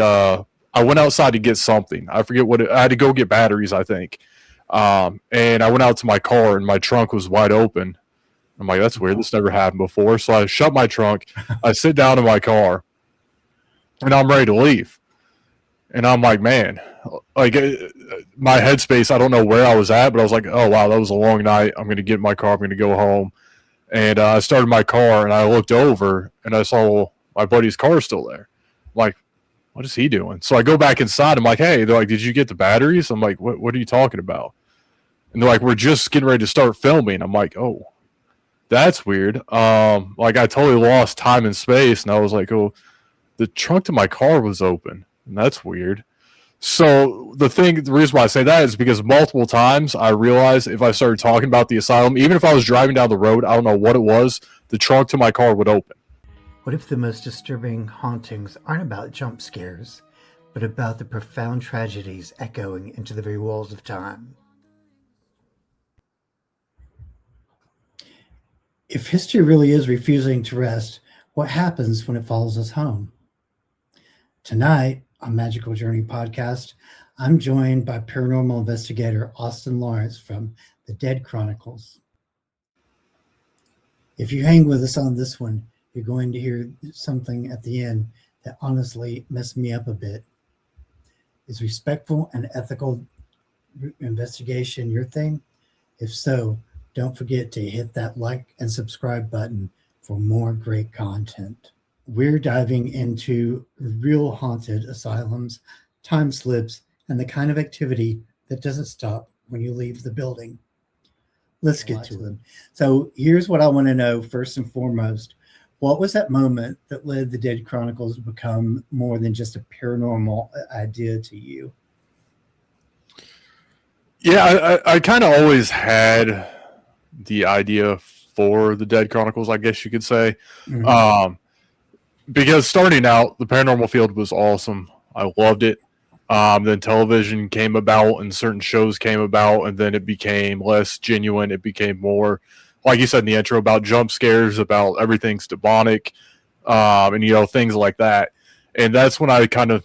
and I went outside to get something. I forget what I had to go get batteries, I think. And I went out to my car, and my trunk was wide open. I'm like, that's weird. This never happened before. So I shut my trunk. I sit down in my car, and I'm ready to leave. And I'm like, man, like my headspace, I don't know where I was at, but I was like, oh, wow, that was a long night. I'm going to get in my car. I'm going to go home. And I started my car, and I looked over, and I saw my buddy's car still there. I'm like, what is he doing? So I go back inside. I'm like, hey, they're like, did you get the batteries? I'm like, what are you talking about? And they're like, we're just getting ready to start filming. I'm like, oh, that's weird. Like I totally lost time and space. And I was like, oh, the trunk to my car was open. And that's weird. So the reason why I say that is because multiple times I realized if I started talking about the asylum, even if I was driving down the road, I don't know what it was, the trunk to my car would open. What if the most disturbing hauntings aren't about jump scares, but about the profound tragedies echoing into the very walls of time? If history really is refusing to rest, what happens when it follows us home? Tonight, on Magical Journey Podcast, I'm joined by paranormal investigator Austin Lawrence from the Dead Chronicles. If you hang with us on this one, you're going to hear something at the end that honestly messed me up a bit. Is respectful and ethical investigation your thing? If so, don't forget to hit that like and subscribe button for more great content. We're diving into real haunted asylums, time slips, and the kind of activity that doesn't stop when you leave the building. Let's get to them. So here's what I want to know first and foremost. What was that moment that led the Dead Chronicles to become more than just a paranormal idea to you? Yeah, I kind of always had the idea for the Dead Chronicles, I guess you could say. Mm-hmm. Because starting out, the paranormal field was awesome. I loved it. Then television came about and certain shows came about, and then it became less genuine. It became more, like you said in the intro, about jump scares, about everything's demonic, and, things like that. And that's when I kind of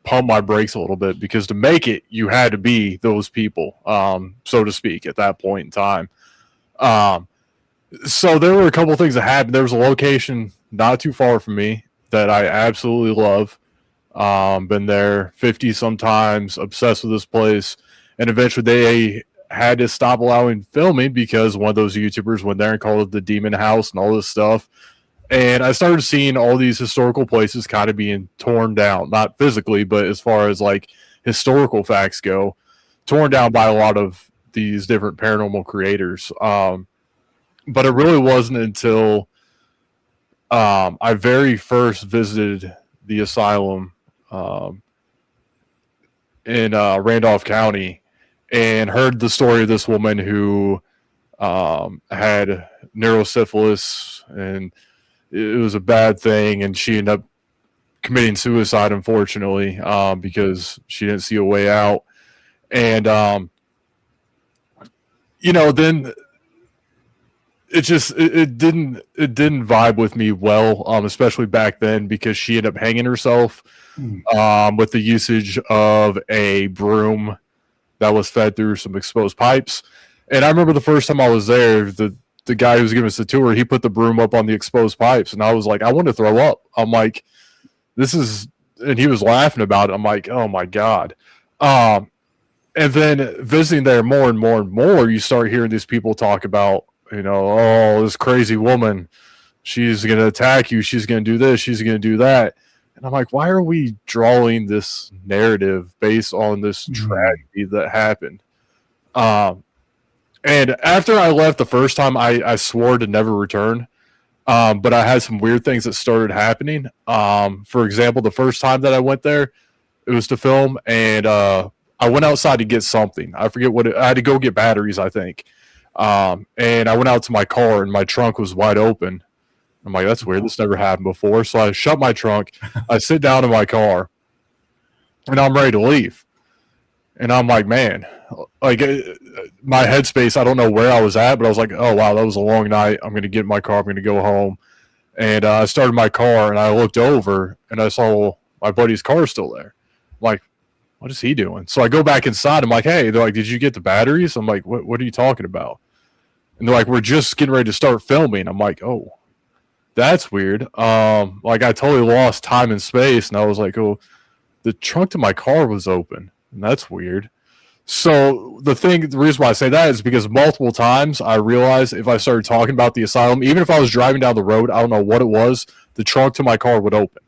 pumped my brakes a little bit, because to make it, you had to be those people, so to speak, at that point in time. So there were a couple of things that happened. There was a location not too far from me that I absolutely love. Been there 50 sometimes, obsessed with this place. And eventually they had to stop allowing filming because one of those YouTubers went there and called it the Demon House and all this stuff. And I started seeing all these historical places kind of being torn down, not physically, but as far as like historical facts go, torn down by a lot of these different paranormal creators. But it really wasn't until I very first visited the asylum in Randolph County and heard the story of this woman who had neurosyphilis, and it was a bad thing, and she ended up committing suicide, unfortunately, because she didn't see a way out. And then it didn't vibe with me well, especially back then, because she ended up hanging herself with the usage of a broom that was fed through some exposed pipes. And I remember the first time I was there, the guy who was giving us the tour, he put the broom up on the exposed pipes, and I was like, I want to throw up. I'm like, and he was laughing about it. I'm like, oh my God. And then visiting there more and more and more, you start hearing these people talk about, oh, this crazy woman, she's going to attack you. She's going to do this. She's going to do that. And I'm like, why are we drawing this narrative based on this tragedy that happened? And after I left the first time, I swore to never return. But I had some weird things that started happening. For example, the first time that I went there, it was to film, and I went outside to get something. I forget I had to go get batteries, I think. And I went out to my car, and my trunk was wide open. I'm like, that's weird. This never happened before. So I shut my trunk. I sit down in my car, and I'm ready to leave. And I'm like, man, like my headspace, I don't know where I was at, but I was like, oh, wow, that was a long night. I'm going to get in my car. I'm going to go home. And I started my car, and I looked over, and I saw my buddy's car is still there. I'm like, what is he doing? So I go back inside. I'm like, hey, they're like, did you get the batteries? I'm like, what are you talking about? And they're like, we're just getting ready to start filming. I'm like, oh, that's weird. Like I totally lost time and space. And I was like, oh, the trunk to my car was open. And that's weird. So the reason why I say that is because multiple times I realized if I started talking about the asylum, even if I was driving down the road, I don't know what it was, the trunk to my car would open.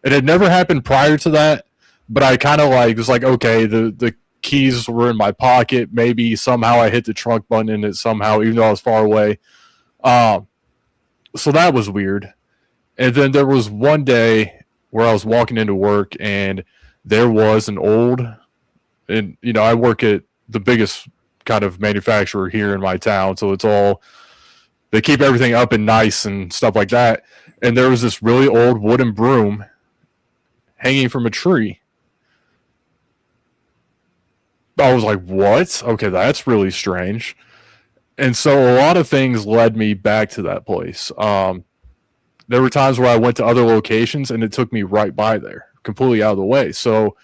It had never happened prior to that, but I kind of like was like, okay, the keys were in my pocket. Maybe somehow I hit the trunk button and it somehow, even though I was far away. So that was weird. And then there was one day where I was walking into work and there was an old, and you know, I work at the biggest kind of manufacturer here in my town, so it's all, they keep everything up and nice and stuff like that. And there was this really old wooden broom hanging from a tree. I was like, what? Okay, that's really strange. And so a lot of things led me back to that place. There were times where I went to other locations and it took me right by there, completely out of the way. So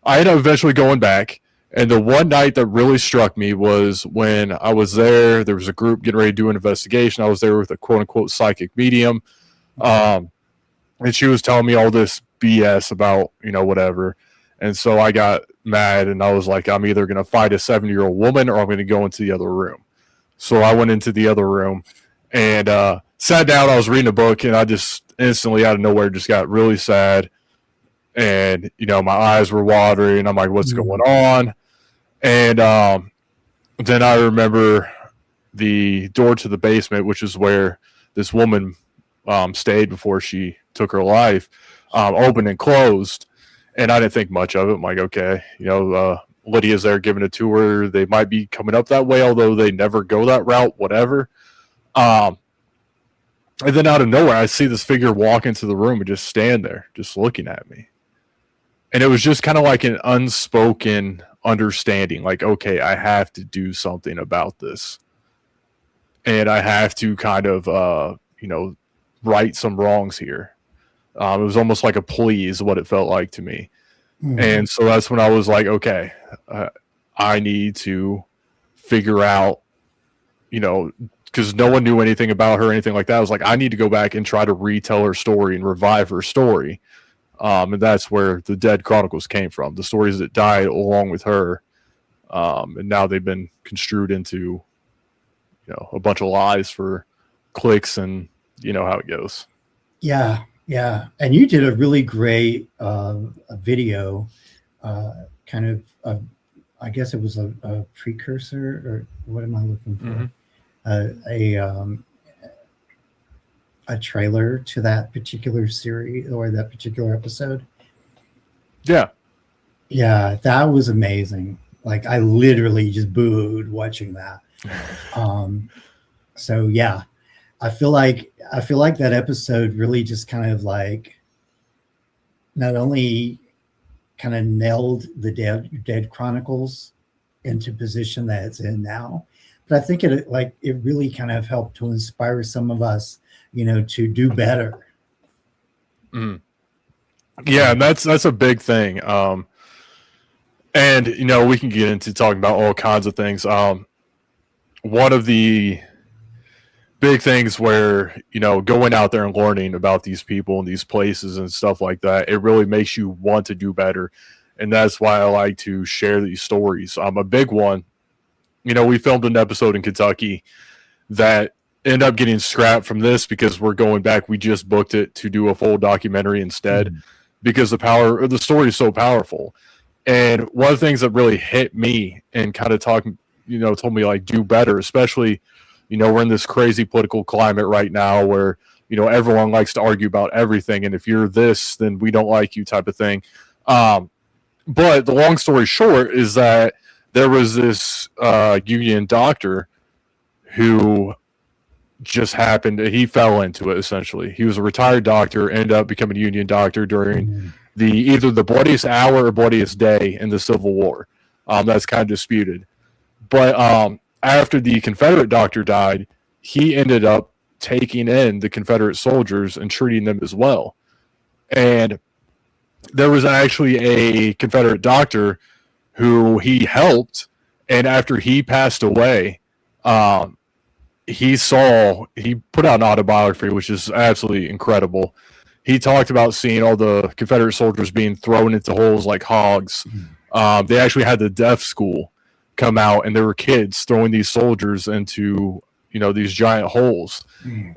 I ended up eventually going back. And the one night that really struck me was when I was there. There was a group getting ready to do an investigation. I was there with a quote-unquote psychic medium. And she was telling me all this BS about, you know, whatever. And so I got mad and I was like, I'm either going to fight a 70-year-old woman or I'm going to go into the other room. So I went into the other room and sat down. I was reading a book and I just instantly out of nowhere just got really sad. And, you know, my eyes were watering. I'm like, what's going on? And then I remember the door to the basement, which is where this woman stayed before she took her life, opened and closed. And I didn't think much of it. I'm like, okay, you know, Lydia's there giving a tour. They might be coming up that way, although they never go that route, whatever. And then out of nowhere, I see this figure walk into the room and just stand there, just looking at me. And it was just kind of like an unspoken understanding, like, okay, I have to do something about this. And I have to kind of, you know, right some wrongs here. It was almost like a plea is what it felt like to me. And so that's when I was like, okay, I need to figure out, you know, because no one knew anything about her or anything like that. I was like, I need to go back and try to retell her story and revive her story. And that's where the Dead Chronicles came from, the stories that died along with her. And now they've been construed into, you know, a bunch of lies for clicks, and you know how it goes. Yeah. Yeah. And you did a really great video, kind of, I guess it was a precursor, or what am I looking for? A trailer to that particular series or that particular episode. Yeah. Yeah, that was amazing. Like I literally just booed watching that. So yeah, I feel like that episode really just kind of like not only kind of nailed the Dead Chronicles into position that it's in now, but I think it really kind of helped to inspire some of us, you know, to do better. Yeah, and that's a big thing. And you know, we can get into talking about all kinds of things. One of the big things where, you know, going out there and learning about these people and these places and stuff like that, it really makes you want to do better. And that's why I like to share these stories. A big one, you know, we filmed an episode in Kentucky that ended up getting scrapped from this because we're going back. We just booked it to do a full documentary instead because the story is so powerful. And one of the things that really hit me and kind of told me like do better, especially, you know, we're in this crazy political climate right now where, you know, everyone likes to argue about everything. And if you're this, then we don't like you type of thing. But the long story short is that there was this union doctor who just happened, he fell into it essentially. He was a retired doctor, ended up becoming a union doctor during either the bloodiest hour or bloodiest day in the Civil War. That's kind of disputed. But after the Confederate doctor died, he ended up taking in the Confederate soldiers and treating them as well. And there was actually a Confederate doctor who he helped, and after he passed away, he put out an autobiography, which is absolutely incredible. He talked about seeing all the Confederate soldiers being thrown into holes like hogs. They actually had the deaf school come out, and there were kids throwing these soldiers into, these giant holes.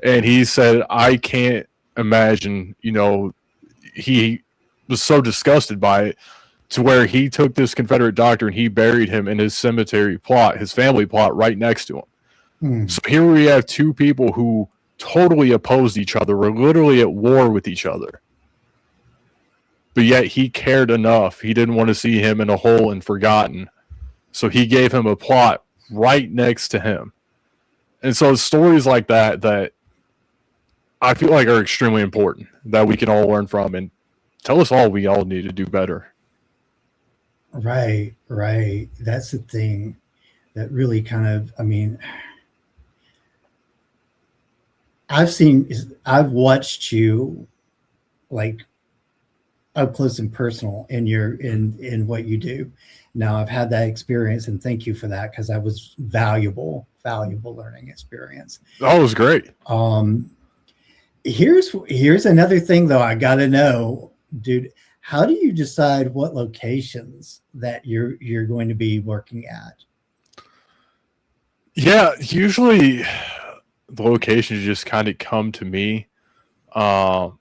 And he said, I can't imagine, he was so disgusted by it, to where he took this Confederate doctor and he buried him in his cemetery plot, his family plot, right next to him. So here we have two people who totally opposed each other, were literally at war with each other. But yet he cared enough. He didn't want to see him in a hole and forgotten. So he gave him a plot right next to him. And so stories like that I feel like are extremely important, that we can all learn from and tell us all we all need to do better. Right. That's the thing that really kind of, I've watched you like up close and personal in what you do. Now I've had that experience, and thank you for that, because that was valuable learning experience. Oh, it was great. Here's another thing though. I got to know, dude, how do you decide what locations that you're going to be working at? Yeah, usually the locations just kind of come to me. At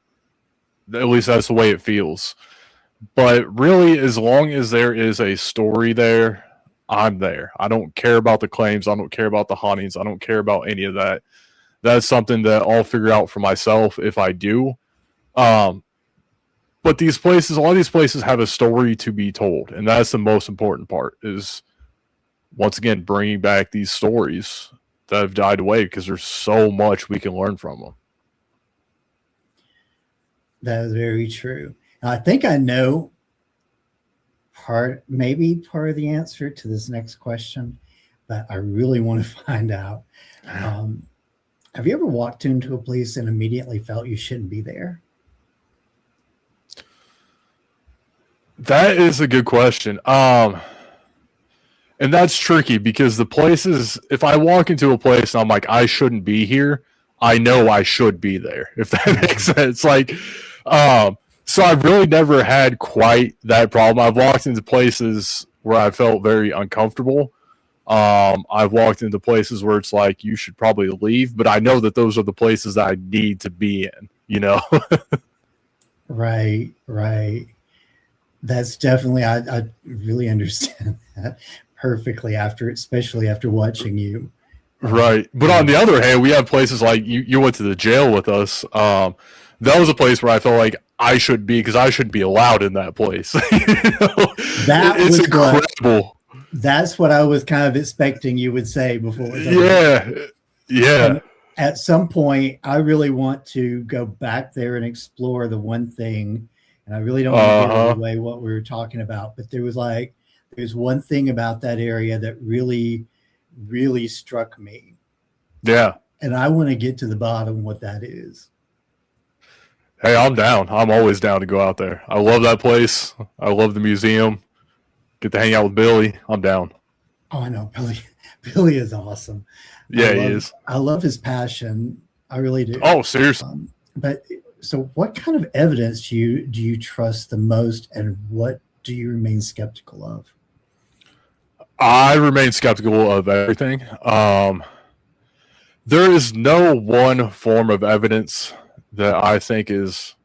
least that's the way it feels. But really, as long as there is a story there, I'm there. I don't care about the claims. I don't care about the hauntings. I don't care about any of that. That's something that I'll figure out for myself if I do. But these places, a lot of these places have a story to be told. And that's the most important part, is, once again, bringing back these stories that have died away, because there's so much we can learn from them. That is very true. Now, I think I know maybe part of the answer to this next question, but I really want to find out. Have you ever walked into a place and immediately felt you shouldn't be there? That is a good question. And that's tricky, because the places, if I walk into a place and I'm like, I shouldn't be here, I know I should be there, if that makes sense. Like, so I've really never had quite that problem. I've walked into places where I felt very uncomfortable. I've walked into places where it's like, you should probably leave, but I know that those are the places that I need to be in, Right. That's definitely, I really understand that perfectly, especially after watching you. Right. But on the other hand, we have places like you went to the jail with us. That was a place where I felt like I should be, because I shouldn't be allowed in that place. It's incredible. That's what I was kind of expecting you would say before. Yeah. And at some point, I really want to go back there and explore the one thing. And I really don't want to give away what we were talking about, but there's one thing about that area that really, really struck me. Yeah. And I want to get to the bottom of what that is. Hey, I'm down. I'm always down to go out there. I love that place. I love the museum. Get to hang out with Billy. I'm down. Oh, I know. Billy is awesome. Yeah, he is. I love his passion. I really do. Oh, seriously. But so what kind of evidence do you trust the most, and what do you remain skeptical of? I remain skeptical of everything. There is no one form of evidence that I think is,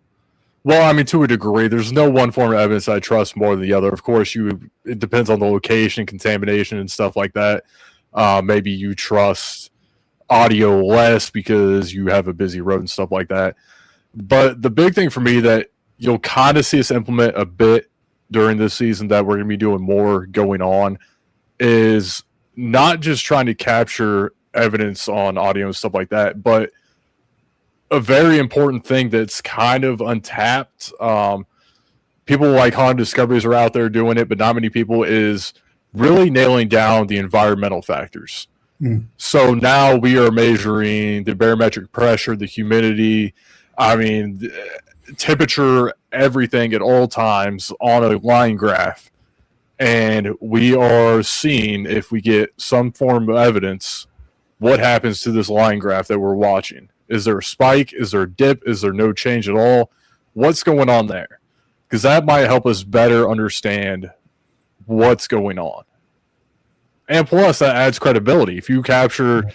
well, I mean, to a degree, there's no one form of evidence I trust more than the other. Of course, it depends on the location, contamination, and stuff like that. Maybe you trust audio less because you have a busy road and stuff like that. But the big thing for me that you'll kind of see us implement a bit during this season, that we're going to be doing more going on, is not just trying to capture evidence on audio and stuff like that, but a very important thing that's kind of untapped. People like Haunted Discoveries are out there doing it, but not many people, is really nailing down the environmental factors. So now we are measuring the barometric pressure, the humidity. I mean, temperature, everything at all times on a line graph. And we are seeing, if we get some form of evidence, what happens to this line graph that we're watching. Is there a spike? Is there a dip? Is there no change at all? What's going on there? Because that might help us better understand what's going on. And plus, that adds credibility. If you capture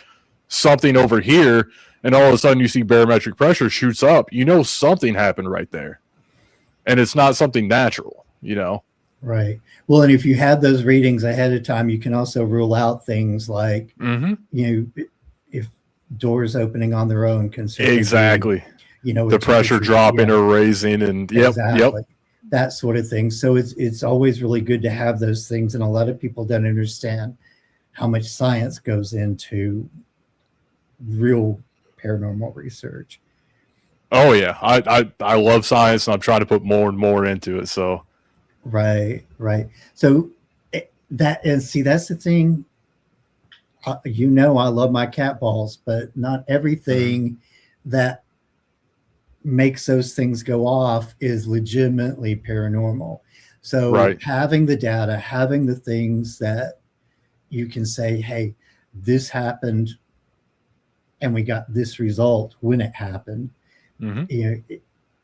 something over here and all of a sudden you see barometric pressure shoots up, you know something happened right there. And it's not something natural, you know? Right. Well, and if you had those readings ahead of time, you can also rule out things like, you know, if doors opening on their own can exactly, you know, the pressure dropping or raising, and exactly. That sort of thing. So it's always really good to have those things, and a lot of people don't understand how much science goes into real paranormal research. Oh yeah, I love science, and I'm trying to put more and more into it. So right. So that's the thing. You know, I love my cat balls, but not everything that makes those things go off is legitimately paranormal. So having the data, having the things that you can say, hey, this happened and we got this result when it happened. You know,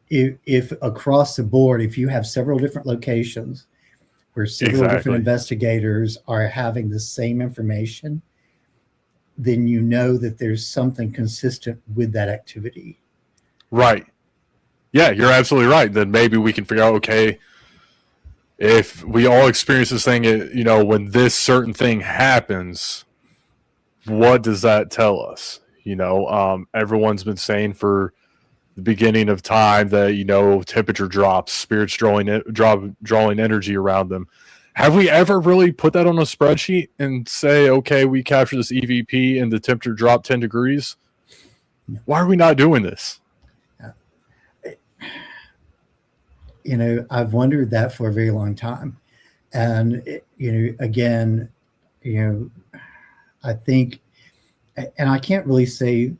if across the board, if you have several different locations where several different investigators are having the same information, then you know that there's something consistent with that activity. Right. Yeah, you're absolutely right. Then maybe we can figure out, okay, if we all experience this thing, you know, when this certain thing happens, what does that tell us? You know, everyone's been saying for the beginning of time that, you know, temperature drops, spirits drawing energy around them. Have we ever really put that on a spreadsheet and say, okay, we capture this EVP and the temperature dropped 10 degrees? Why are we not doing this? You know, I've wondered that for a very long time. And, you know, again, you know, I think, and I can't really say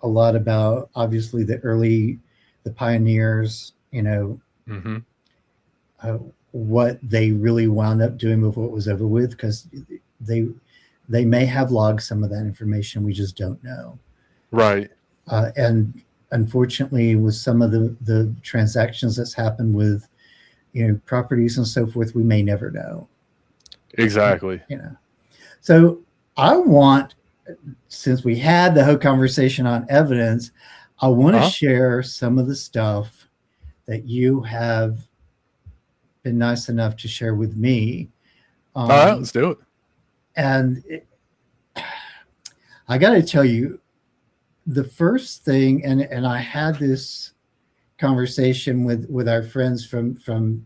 a lot about, obviously, the pioneers, you know, what they really wound up doing with what was over with, because they may have logged some of that information. We just don't know. Right. And unfortunately, with some of the transactions that's happened with, you know, properties and so forth, we may never know. Exactly. You know, so I want, since we had the whole conversation on evidence, I want to share some of the stuff that you have been nice enough to share with me. All right, let's do it. And I got to tell you, the first thing, and I had this conversation with our friends from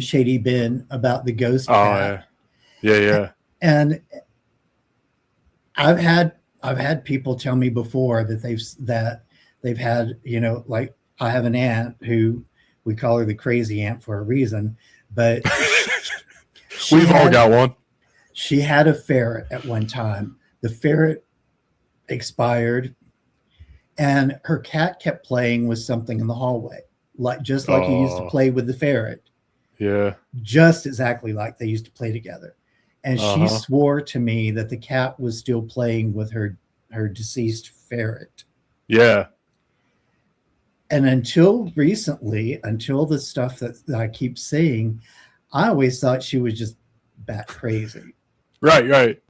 Shady Bend about the ghost cat. Yeah. And I've had people tell me before that they've had, you know, like, I have an aunt who, we call her the crazy aunt for a reason, but we've all got one. She had a ferret at one time. The ferret expired, and her cat kept playing with something in the hallway, just like he used to play with the ferret. Yeah. Just exactly like they used to play together. And she swore to me that the cat was still playing with her deceased ferret. Yeah. And until recently, until the stuff that I keep seeing, I always thought she was just bat crazy. Right.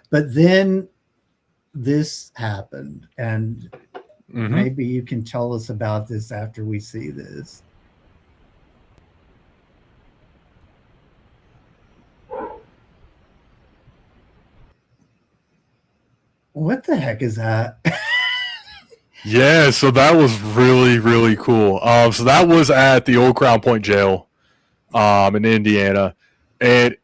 But then this happened, and maybe you can tell us about this after we see this. What the heck is that? Yeah, so that was really, really cool. So that was at the old Crown Point Jail in Indiana. And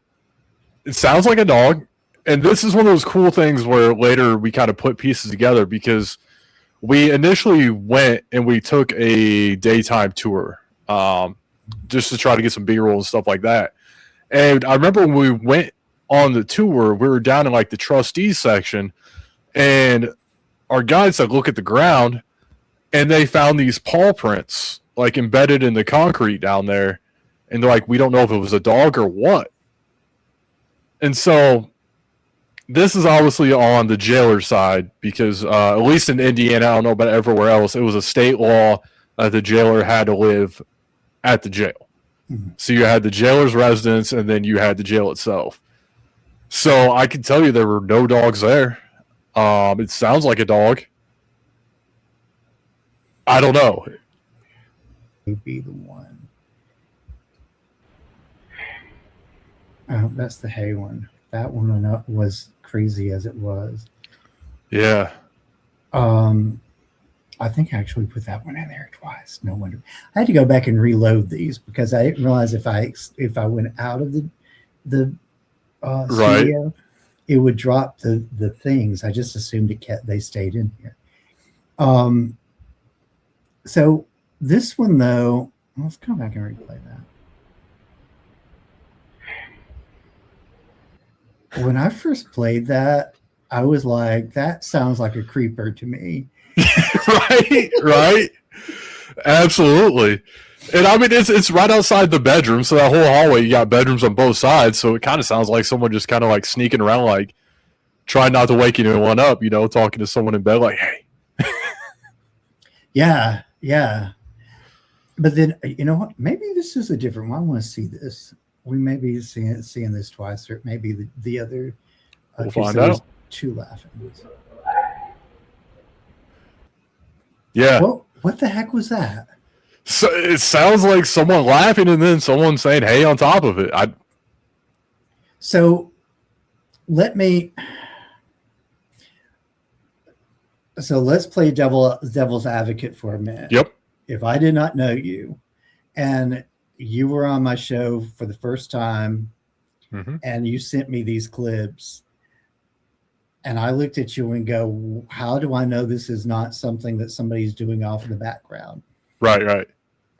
it sounds like a dog. And this is one of those cool things where later we kind of put pieces together, because we initially went and we took a daytime tour just to try to get some B-roll and stuff like that. And I remember when we went on the tour, we were down in like the trustees section, and our guide said, look at the ground. and they found these paw prints like embedded in the concrete down there, and they're like, we don't know if it was a dog or what. And so this is obviously on the jailer side because at least in Indiana, I don't know about everywhere else, it was a state law that the jailer had to live at the jail. Mm-hmm. So you had the jailer's residence, and then you had the jail itself. So I can tell you there were no dogs there. It sounds like a dog. I don't know. Would be the one. Oh, that's the hay one. That one was crazy as it was. Yeah. I think I actually put that one in there twice. No wonder. I had to go back and reload these because I didn't realize if I went out of the studio, it would drop the things. I just assumed they stayed in here. So this one though, let's come back and replay that. When I first played that, I was like, that sounds like a creeper to me. right. Absolutely. And I mean, it's right outside the bedroom. So that whole hallway, you got bedrooms on both sides. So it kind of sounds like someone just kind of like sneaking around, like trying not to wake anyone up, you know, talking to someone in bed like, hey. Yeah. Yeah. But then, you know what? Maybe this is a different one. I want to see this. We may be seeing this twice, or maybe the other. We'll find out. Two laughing ones. Yeah. Well, what the heck was that? So it sounds like someone laughing and then someone saying, hey, on top of it. So let's play devil's advocate for a minute. Yep. If I did not know you and you were on my show for the first time, mm-hmm. and you sent me these clips, and I looked at you and go, how do I know this is not something that somebody's doing off in the background? Right.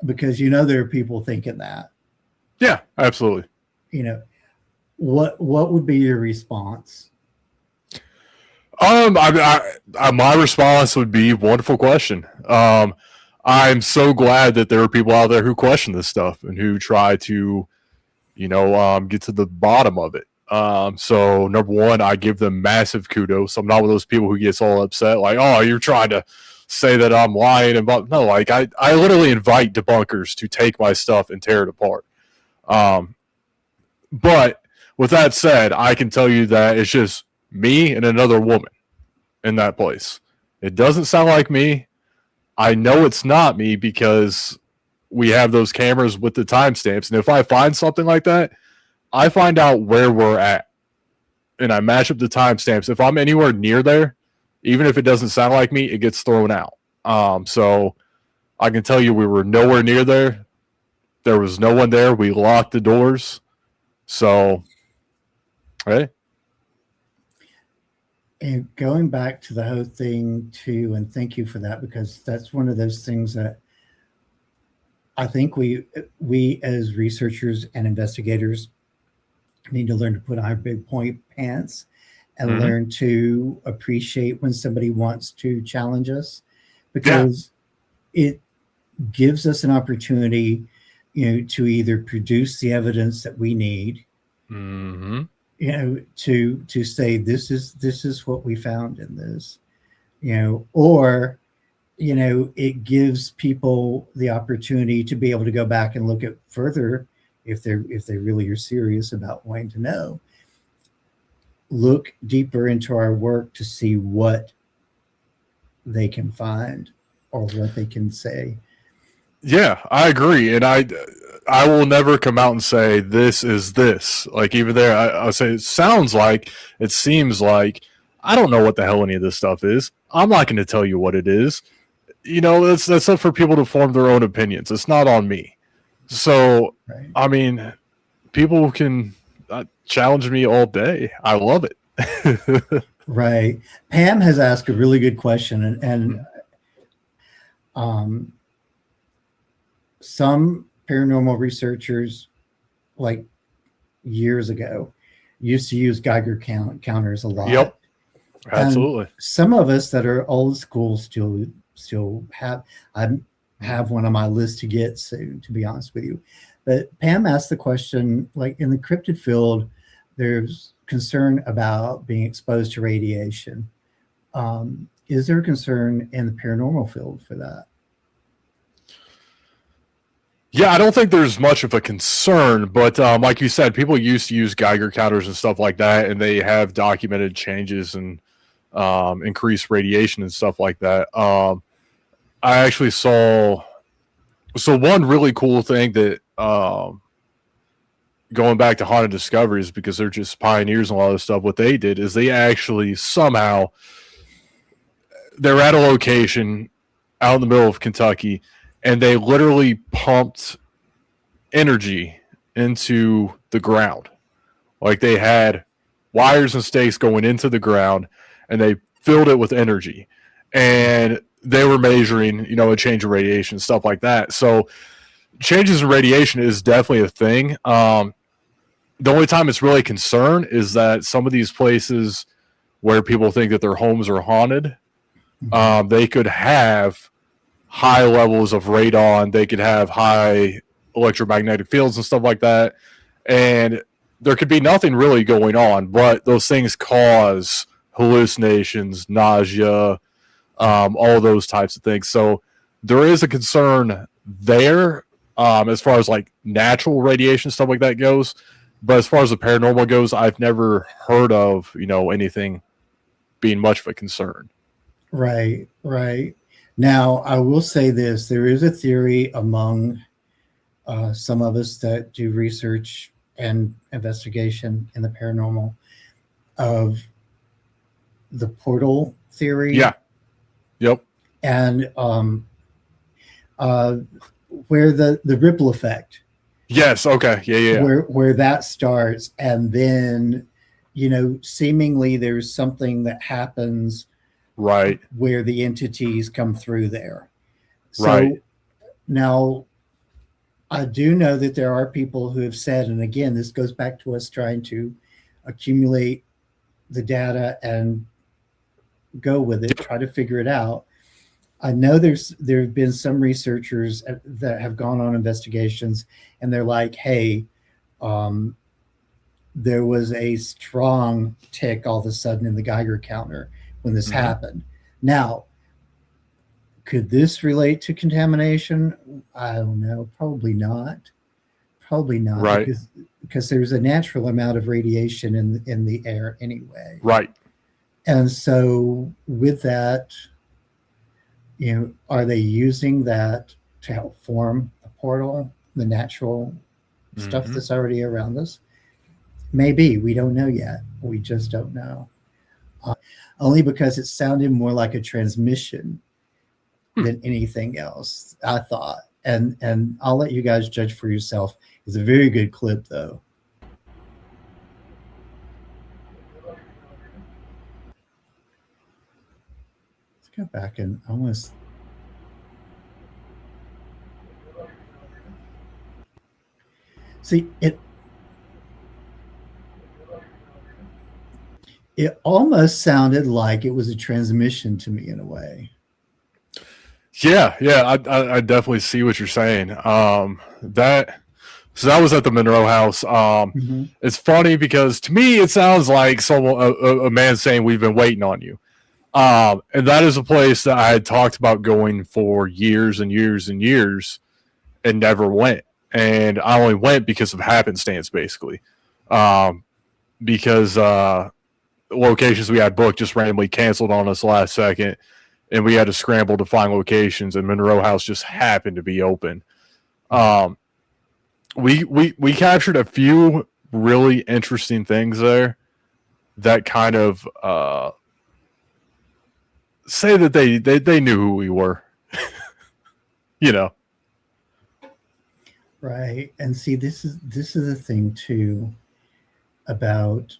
Because you know there are people thinking that. Yeah, absolutely. You know, what would be your response? My response would be wonderful question. I'm so glad that there are people out there who question this stuff and who try to, get to the bottom of it. So number one, I give them massive kudos. I'm not one of those people who gets all upset, like, oh, you're trying to say that I'm lying. And no, like I literally invite debunkers to take my stuff and tear it apart. But with that said, I can tell you that it's just me and another woman in that place. It doesn't sound like me. I know it's not me because we have those cameras with the timestamps. And if I find something like that, I find out where we're at and I match up the timestamps. If I'm anywhere near there, even if it doesn't sound like me, it gets thrown out. So I can tell you we were nowhere near there. There was no one there. We locked the doors. So, hey. And going back to the whole thing too, and thank you for that, because that's one of those things that I think we as researchers and investigators need to learn to put on our big point pants and mm-hmm. learn to appreciate when somebody wants to challenge us, because it gives us an opportunity, to either produce the evidence that we need, mm-hmm. To say this is what we found in this, or it gives people the opportunity to be able to go back and look at further if they really are serious about wanting to know. Look deeper into our work to see what they can find or what they can say. Yeah, I agree. And I will never come out and say this is this. Like even there, I'll say it sounds like, it seems like, I don't know what the hell any of this stuff is. I'm not going to tell you what it is. That's up for people to form their own opinions. It's not on me. So, right. I mean, people can challenge me all day. I love it. Right. Pam has asked a really good question, and some paranormal researchers, like years ago, used to use Geiger counters a lot. Yep, absolutely. And some of us that are old school still still have one on my list to get soon, to be honest with you. But Pam asked the question, like in the cryptid field, there's concern about being exposed to radiation. Is there a concern in the paranormal field for that? Yeah, I don't think there's much of a concern, but like you said, people used to use Geiger counters and stuff like that, and they have documented changes and increased radiation and stuff like that. I actually saw one really cool thing that going back to haunted discoveries, because they're just pioneers in a lot of this stuff. What they did is they actually somehow they're at a location out in the middle of Kentucky, and they literally pumped energy into the ground. Like they had wires and stakes going into the ground, and they filled it with energy. And they were measuring, a change in radiation and stuff like that. So changes in radiation is definitely a thing. The only time it's really a concern is that some of these places where people think that their homes are haunted, they could have high levels of radon. They could have high electromagnetic fields and stuff like that. And there could be nothing really going on, but those things cause hallucinations, nausea, all those types of things. So there is a concern there as far as like natural radiation, stuff like that goes. But as far as the paranormal goes, I've never heard of, anything being much of a concern. Right. Now, I will say this. There is a theory among some of us that do research and investigation in the paranormal of the portal theory. Yeah. Yep. And where the ripple effect. Yes. Okay. Yeah. Where that starts, and then seemingly there's something that happens, right, where the entities come through there. So right. Now, I do know that there are people who have said, and again, this goes back to us trying to accumulate the data and go with it, try to figure it out. I know there have been some researchers that have gone on investigations, and they're like, hey, there was a strong tick all of a sudden in the Geiger counter when this happened. Now, could this relate to contamination? I don't know. Probably not. Right. Because there's a natural amount of radiation in the air anyway. Right. And so with that, are they using that to help form a portal, the natural stuff that's already around us? Maybe. We don't know yet. We just don't know. Only because it sounded more like a transmission than anything else, I thought. And I'll let you guys judge for yourself. It's a very good clip, though. Let's go back and almost. See, it almost sounded like it was a transmission to me in a way. Yeah, I definitely see what you're saying. That was at the Monroe House. It's funny because to me it sounds like a man saying we've been waiting on you. And that is a place that I had talked about going for years and years and years and never went. And I only went because of happenstance, basically. Because locations we had booked just randomly canceled on us last second, and we had to scramble to find locations, and Monroe House just happened to be open. We captured a few really interesting things there that kind of say that they knew who we were. Right. And see, this is the thing too about,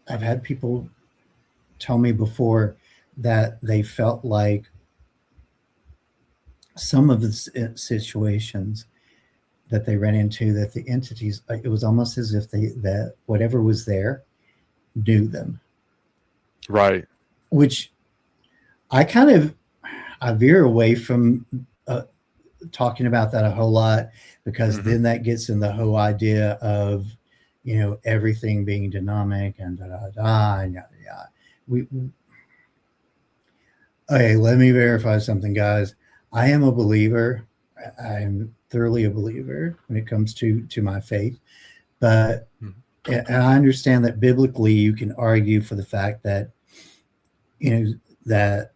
I've had people tell me before that they felt like some of the situations that they ran into, that the entities, it was almost as if that whatever was there knew them. Right. which I veer away from talking about that a whole lot, because then that gets in the whole idea of, everything being dynamic and and yada yada. Okay, let me verify something, guys. I am a believer. I am thoroughly a believer when it comes to my faith, but and I understand that biblically you can argue for the fact that that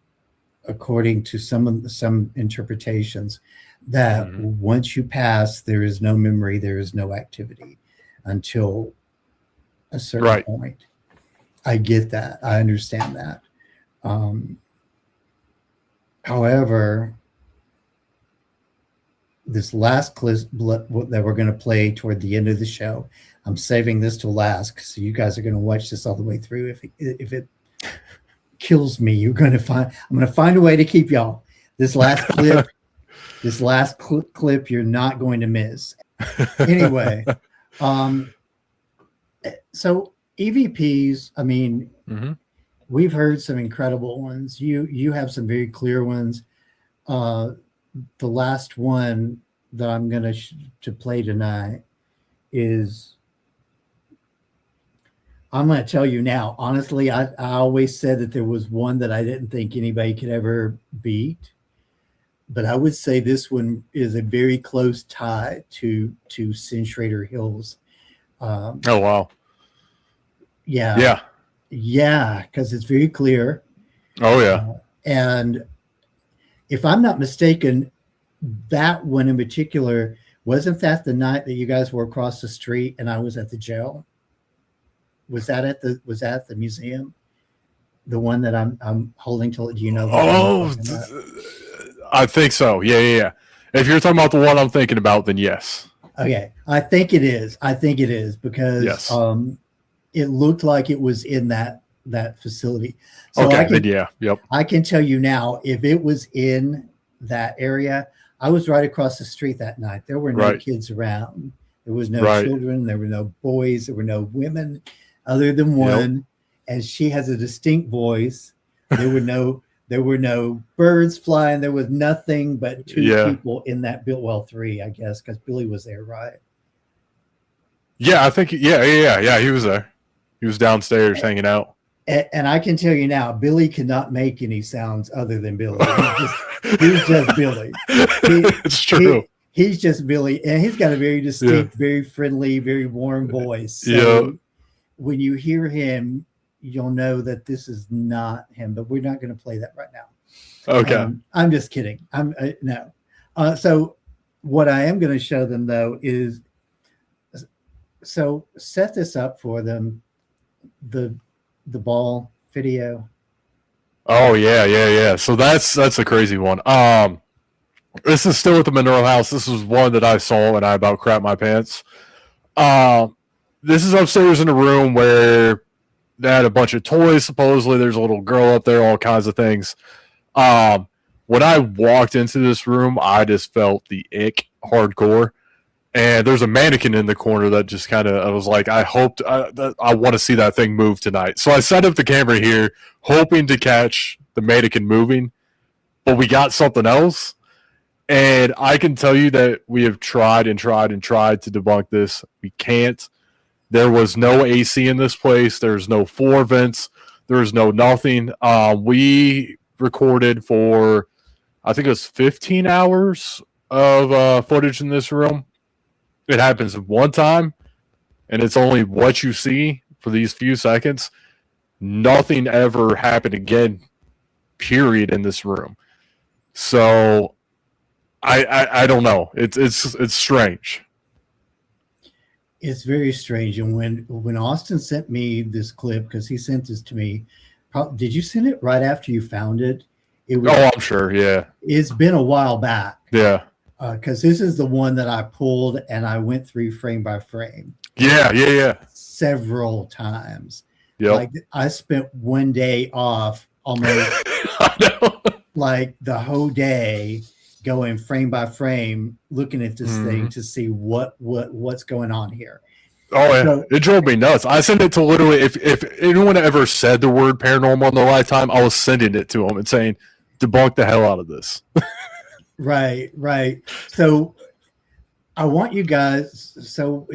according to some interpretations, that once you pass, there is no memory, there is no activity until a certain point. I get that. I understand that. However, this last clip that we're going to play toward the end of the show, I'm saving this to last, so you guys are going to watch this all the way through. If it kills me, I'm going to find a way to keep y'all. This last clip, you're not going to miss. Anyway, so EVPs, I mean, we've heard some incredible ones. You have some very clear ones. The last one that I'm going to play tonight is, I'm going to tell you now, honestly, I always said that there was one that I didn't think anybody could ever beat, but I would say this one is a very close tie to Sin Schrader Hills. Oh, wow. Yeah. Because it's very clear. Oh, yeah. And if I'm not mistaken, that one in particular, wasn't that the night that you guys were across the street and I was at the jail? Was that at the museum? The one that I'm holding to? Do you know? I think so. Yeah. If you're talking about the one I'm thinking about, then yes. Okay, I think it is because it looked like it was in that facility. So yep. I can tell you now, if it was in that area, I was right across the street that night. There were no kids around. There was no children. There were no boys. There were no women, other than one, and she has a distinct voice. There were no birds flying. There was nothing but two people in that building. Well, three, I guess, because Billy was there, right? Yeah, I think. Yeah. He was there. He was downstairs hanging out. And I can tell you now, Billy cannot make any sounds other than Billy. He's just Billy. It's true. He's just Billy, and he's got a very distinct, very friendly, very warm voice. So when you hear him, you'll know that this is not him. But we're not going to play that right now. Okay. I'm just kidding. No. So what I am going to show them though is, so set this up for them. The ball video. Oh yeah. So that's a crazy one. This is still at the Monroe House. This is one that I saw and I about crapped my pants. This is upstairs in a room where they had a bunch of toys. Supposedly there's a little girl up there, all kinds of things. When I walked into this room, I just felt the ick hardcore. And there's a mannequin in the corner that just kind of, I was like, I want to see that thing move tonight. So I set up the camera here, hoping to catch the mannequin moving, but we got something else. And I can tell you that we have tried and tried and tried to debunk this. We can't. There was no AC in this place. There's no floor vents. There's no nothing. We recorded for, I think it was 15 hours of footage in this room. It happens one time, and it's only what you see for these few seconds. Nothing ever happened again, period, in this room. So I don't know. It's strange. It's very strange. And when Austin sent me this clip, because he sent this to me, did you send it right after you found it? I'm sure. Yeah. It's been a while back. Yeah. Because this is the one that I pulled and I went through frame by frame. Yeah. Several times. Yeah. Like I spent one day off almost I know. like the whole day going frame by frame, looking at this thing to see what's going on here. Oh yeah, So it drove me nuts. I sent it to literally if anyone ever said the word paranormal in their lifetime, I was sending it to them and saying, debunk the hell out of this. right, right. So I want you guys. So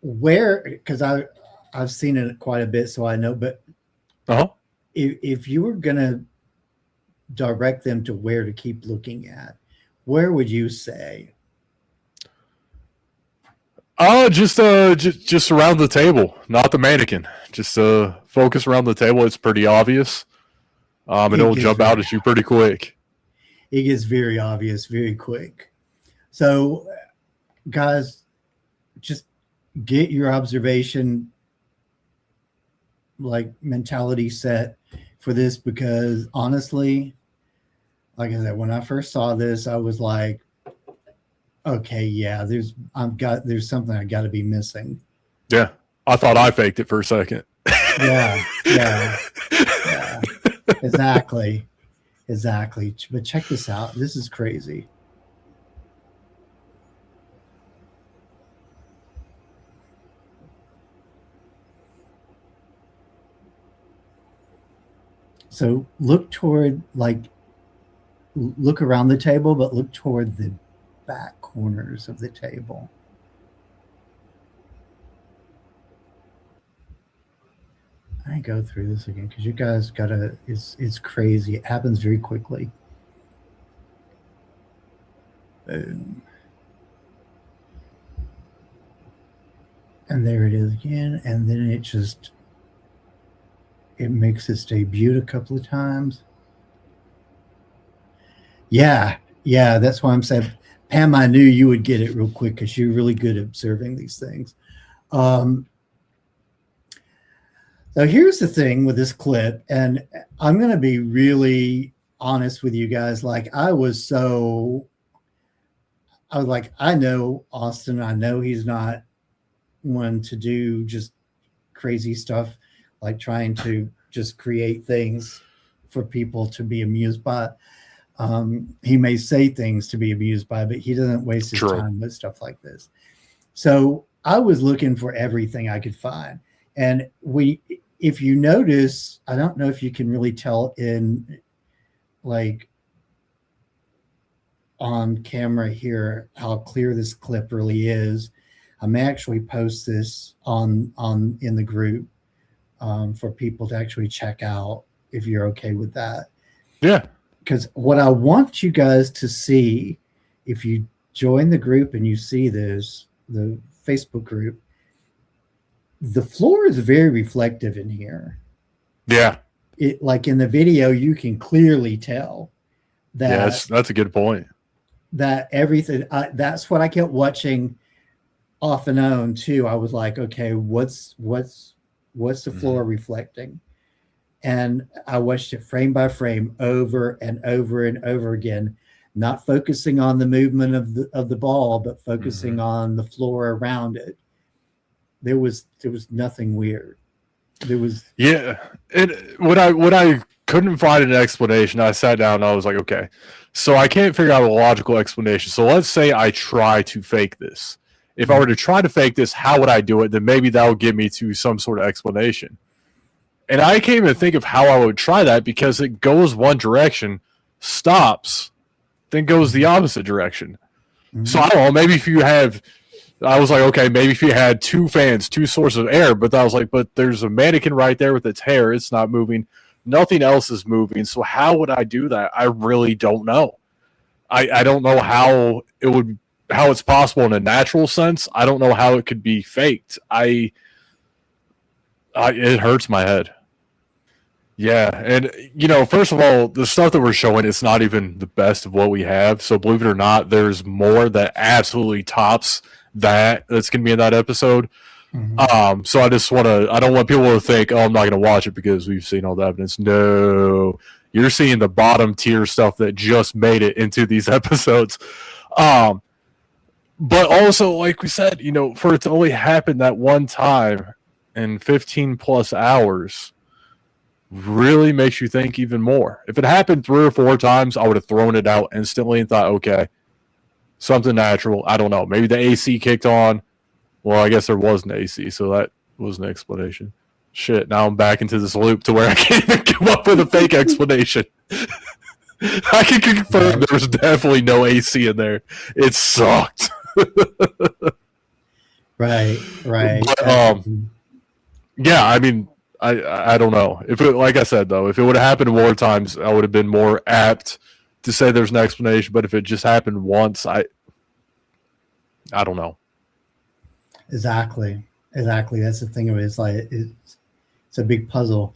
where, because I've seen it quite a bit, so I know. But Uh-huh. if you were gonna direct them to where to keep looking at, where would you say? Just around the table, not the mannequin. Just focus around the table. It's pretty obvious. And It it'll gets jump out at you pretty quick. it gets very obvious very quick. So, guys, just get your observation like mentality set for this, because honestly, like I said, when I first saw this, I was like, okay, yeah, there's something I got to be missing. Yeah, I thought I faked it for a second. Yeah, yeah, yeah, exactly, exactly. But check this out. This is crazy. So look around the table, but look toward the back corners of the table. I go through this again because you guys gotta. It's crazy. It happens very quickly. Boom. And there it is again. And then it makes its debut a couple of times. Yeah, yeah, that's why I'm saying, Pam, I knew you would get it real quick because you're really good at observing these things. So here's the thing with this clip, and I'm going to be really honest with you guys. Like I was like, I know Austin. I know he's not one to do just crazy stuff, like trying to just create things for people to be amused by. He may say things to be amused by, but he doesn't waste his time with stuff like this. So I was looking for everything I could find. And if you notice, I don't know if you can really tell in like on camera here how clear this clip really is. I may actually post this on in the group for people to actually check out if you're okay with that. Yeah. Because what I want you guys to see, if you join the group and you see this, the Facebook group, the floor is very reflective in here. Yeah. It, like in the video, you can clearly tell that. Yeah, that's a good point. That everything, that's what I kept watching off and on too. I was like, okay, what's the floor reflecting? And I watched it frame by frame over and over and over again, not focusing on the movement of the ball, but focusing on the floor around it. There was nothing weird. There was when I couldn't find an explanation, I sat down and I was like, okay, so I can't figure out a logical explanation. So let's say I try to fake this. If I were to try to fake this, how would I do it? Then maybe that would get me to some sort of explanation. And I can't even think of how I would try that because it goes one direction, stops, then goes the opposite direction. So I don't know, maybe if you have, I was like, okay, maybe if you had two fans, two sources of air, but I was like, but there's a mannequin right there with its hair. It's not moving. Nothing else is moving. So how would I do that? I really don't know. I don't know how it's possible in a natural sense. I don't know how it could be faked. It hurts my head. Yeah, and first of all, the stuff that we're showing is not even the best of what we have. So believe it or not, there's more that absolutely tops that's going to be in that episode. So I don't want people to think, oh, I'm not going to watch it because we've seen all the evidence. No, you're seeing the bottom tier stuff that just made it into these episodes. But also, like we said, for it to only happen that one time in 15 plus hours really makes you think even more. If it happened 3 or 4 times, I would have thrown it out instantly and thought, okay, something natural. I don't know. Maybe the AC kicked on. Well, I guess there was an AC, so that was an explanation. Shit, now I'm back into this loop to where I can't even come up with a fake explanation. I can confirm there was definitely no AC in there. It sucked. Right. But, yeah, I mean, I don't know. If it, like I said though, if it would have happened more times, I would have been more apt to say there's an explanation. But if it just happened once, I don't know. Exactly. That's the thing of it. It's like it's a big puzzle.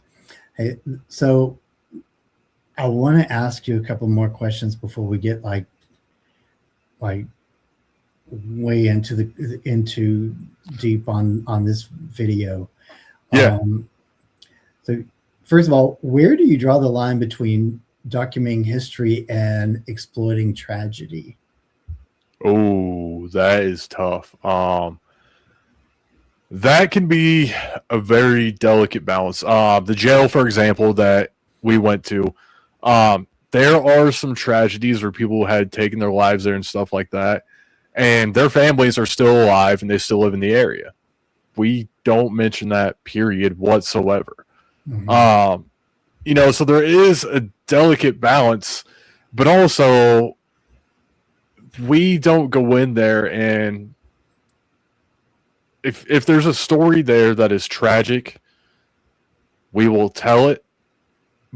Hey, so I want to ask you a couple more questions before we get like way into deep on this video. Yeah. So first of all, where do you draw the line between documenting history and exploiting tragedy? Oh, that is tough. That can be a very delicate balance. The jail, for example, that we went to, there are some tragedies where people had taken their lives there and stuff like that, and their families are still alive and they still live in the area. We don't mention that period whatsoever. Mm-hmm. You know, so there is a delicate balance, but also we don't go in there and if there's a story there that is tragic, we will tell it,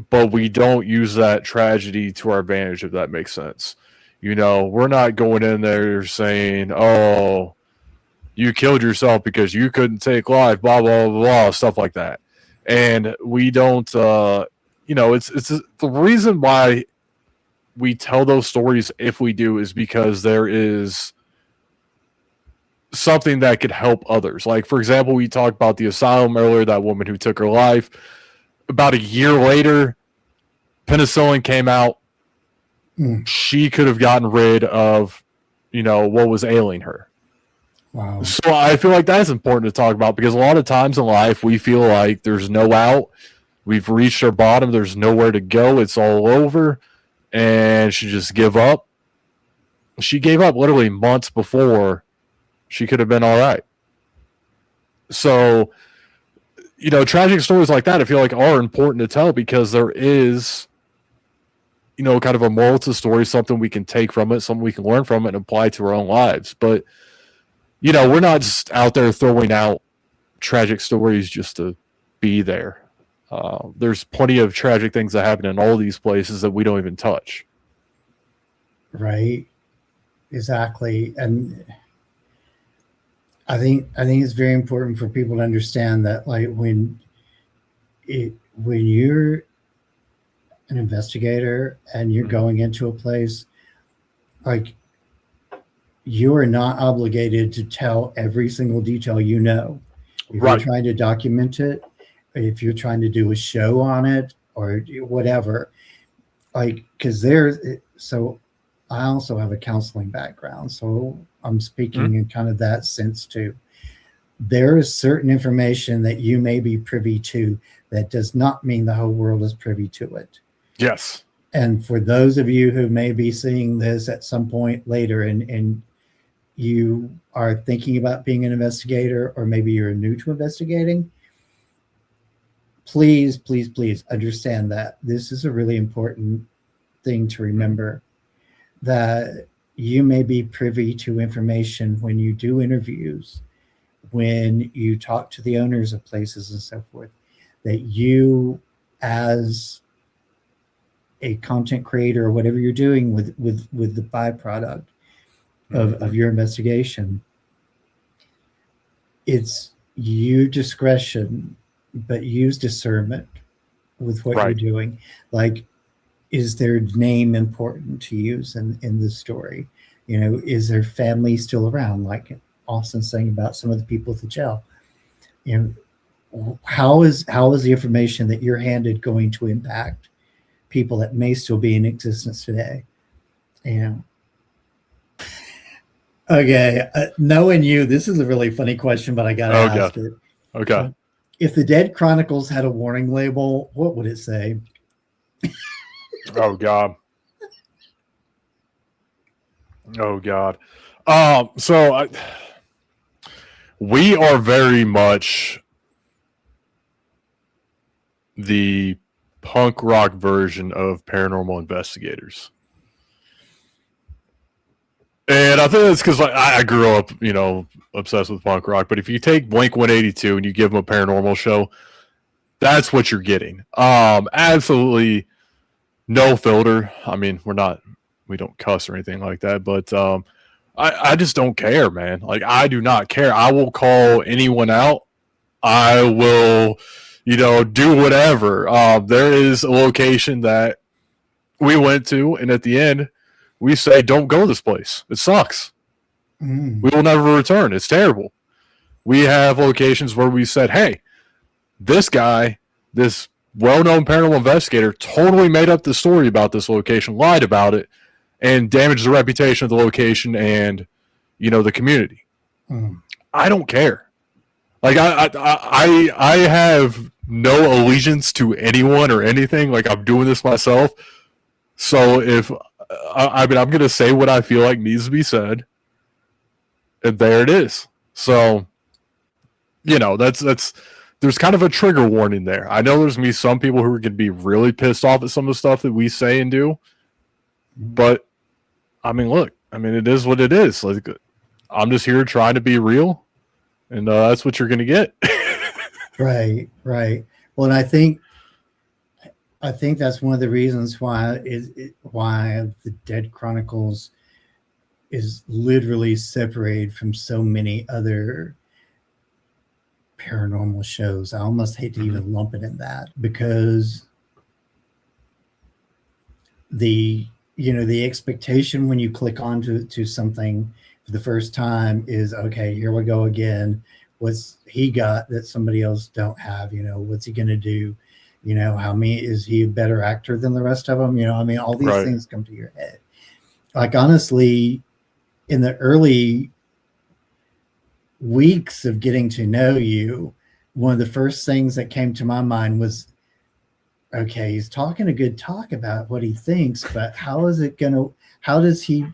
but we don't use that tragedy to our advantage, if that makes sense. You know, we're not going in there saying, oh, you killed yourself because you couldn't take life, blah, blah, blah, blah, stuff like that. And we don't, you know, it's the reason why we tell those stories, if we do, is because there is something that could help others. Like, for example, we talked about the asylum earlier, that woman who took her life. About a year later, penicillin came out. She could have gotten rid of, you know, what was ailing her. Wow. So I feel like that's important to talk about, because a lot of times in life we feel like there's no out. We've reached our bottom. There's nowhere to go. It's all over. And she just give up. She gave up literally months before she could have been all right. So, you know, tragic stories like that, I feel like, are important to tell, because there is, you know, kind of a moral to the story, something we can take from it, something we can learn from it and apply to our own lives. But, you know, we're not just out there throwing out tragic stories just to be there. There's plenty of tragic things that happen in all these places that we don't even touch. Right. Exactly. And I think it's very important for people to understand that, like, when you're an investigator and you're going into a place, like, you are not obligated to tell every single detail you know. If Right. you're trying to document it, if you're trying to do a show on it or whatever, like, because so I also have a counseling background, so I'm speaking in kind of that sense too. There is certain information that you may be privy to that does not mean the whole world is privy to it. Yes. And for those of you who may be seeing this at some point later and you are thinking about being an investigator, or maybe you're new to investigating, please understand that this is a really important thing to remember, that you may be privy to information when you do interviews, when you talk to the owners of places and so forth, that you, as a content creator or whatever you're doing with the byproduct of your investigation, it's your discretion, but use discernment with what you're doing. Like, is their name important to use in the story? You know, is their family still around? Like Austin's saying about some of the people at the jail. You know, how is the information that you're handed going to impact people that may still be in existence today? You know. Okay, knowing you, this is a really funny question, but I gotta ask it. Okay. If the Dead Chronicles had a warning label, what would it say? Oh God. Oh God. We are very much the punk rock version of Paranormal Investigators. And I think that's because I grew up, obsessed with punk rock. But if you take Blink 182 and you give them a paranormal show, that's what you're getting. Absolutely no filter. I mean, we don't cuss or anything like that. But I just don't care, man. Like, I do not care. I will call anyone out. I will, do whatever. There is a location that we went to, and at the end, we say, don't go this place. It sucks. We will never return. It's terrible. We have locations where we said, hey, this guy, this well-known paranormal investigator, totally made up the story about this location, lied about it, and damaged the reputation of the location and, the community. I don't care. Like, I have no allegiance to anyone or anything. Like, I'm doing this myself. So if I'm going to say what I feel like needs to be said, and there it is. So, that's there's kind of a trigger warning there. I know there's going to be some people who are going to be really pissed off at some of the stuff that we say and do, but look, it is what it is. Like, I'm just here trying to be real, and that's what you're going to get. Right. Well, and I think that's one of the reasons why the Dead Chronicles is literally separated from so many other paranormal shows. I almost hate to even lump it in that, because the expectation when you click onto something for the first time is, okay, here we go again. What's he got that somebody else don't have? What's he going to do? Is he a better actor than the rest of them? All these things come to your head. Like, honestly, in the early weeks of getting to know you, one of the first things that came to my mind was, okay, he's talking a good talk about what he thinks, but how does he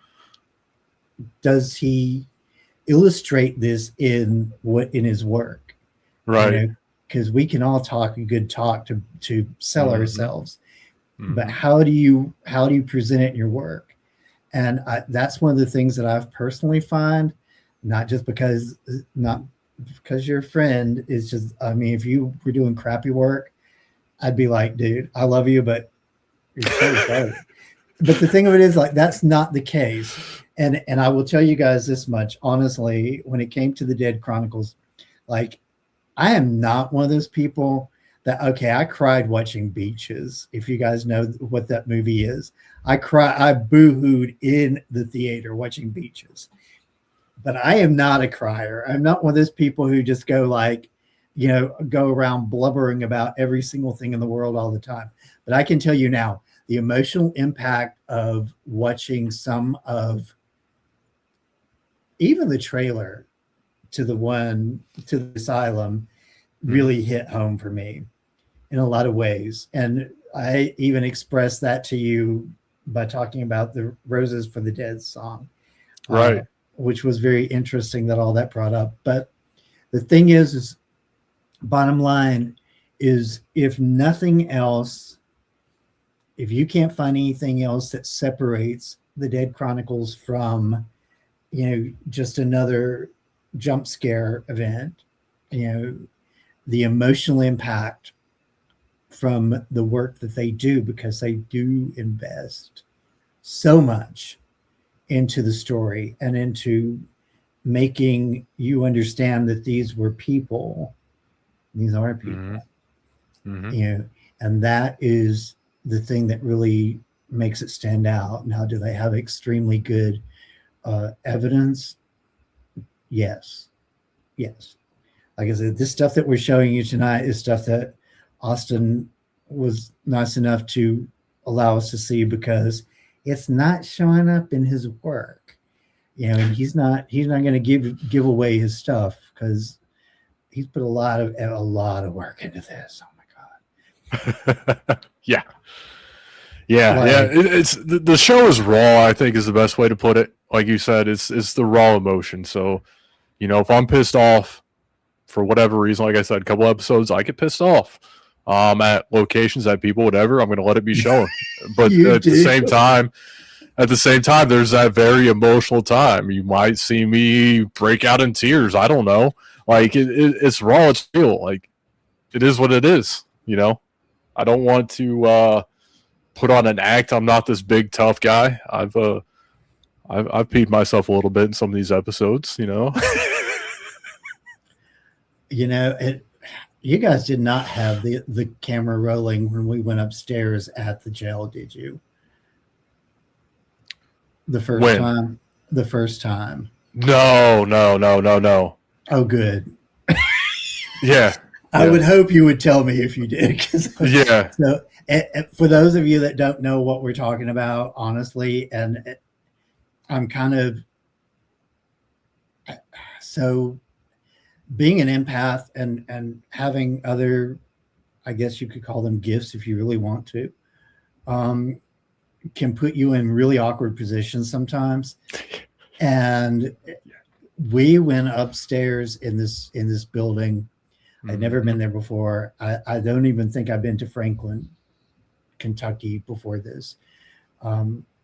illustrate this in his work? Right. Because we can all talk a good talk to sell ourselves, but how do you present it in your work? And that's one of the things that I've personally find, not because you're a friend, is just, if you were doing crappy work, I'd be like, dude, I love you, but you're so sorry. But the thing of it is, like, that's not the case. And I will tell you guys this much, honestly, when it came to the Dead Chronicles, like, I am not one of those people that, okay, I cried watching Beaches. If you guys know what that movie is, I boo-hooed in the theater watching Beaches. But I am not a crier. I'm not one of those people who just go go around blubbering about every single thing in the world all the time. But I can tell you now, the emotional impact of watching some of, even the trailer to the Asylum, really hit home for me in a lot of ways. And I even expressed that to you by talking about the Roses for the Dead song. Right. Which was very interesting that all that brought up. But the thing is bottom line is, if nothing else, if you can't find anything else that separates the Dead Chronicles from, just another jump scare event, the emotional impact from the work that they do, because they do invest so much into the story and into making you understand that these were people. These are people. And that is the thing that really makes it stand out. Now, do they have extremely good evidence? Yes. Like I said, this stuff that we're showing you tonight is stuff that Austin was nice enough to allow us to see, because it's not showing up in his work, and he's not going to give away his stuff, because he's put a lot of work into this. Oh my God. Yeah. It's the show is raw, I think, is the best way to put it. like you said, it's the raw emotion. So, if I'm pissed off for whatever reason, like I said, a couple episodes, I get pissed off at locations, at people, whatever. I'm going to let it be shown. But You at do. the same time, there's that very emotional time. You might see me break out in tears. I don't know. Like it's raw. It's real. Like it is what it is. I don't want to put on an act. I'm not this big tough guy. I've peed myself a little bit in some of these episodes. You guys did not have the camera rolling when we went upstairs at the jail, did you? The first time. No. Oh, good. Yeah. I would hope you would tell me if you did. Yeah. So, for those of you that don't know what we're talking about, honestly, and I'm kind of so being an empath and having other, I guess you could call them gifts if you really want to, can put you in really awkward positions sometimes. And we went upstairs in this building. I'd never been there before. I don't even think I've been to Franklin, Kentucky before this.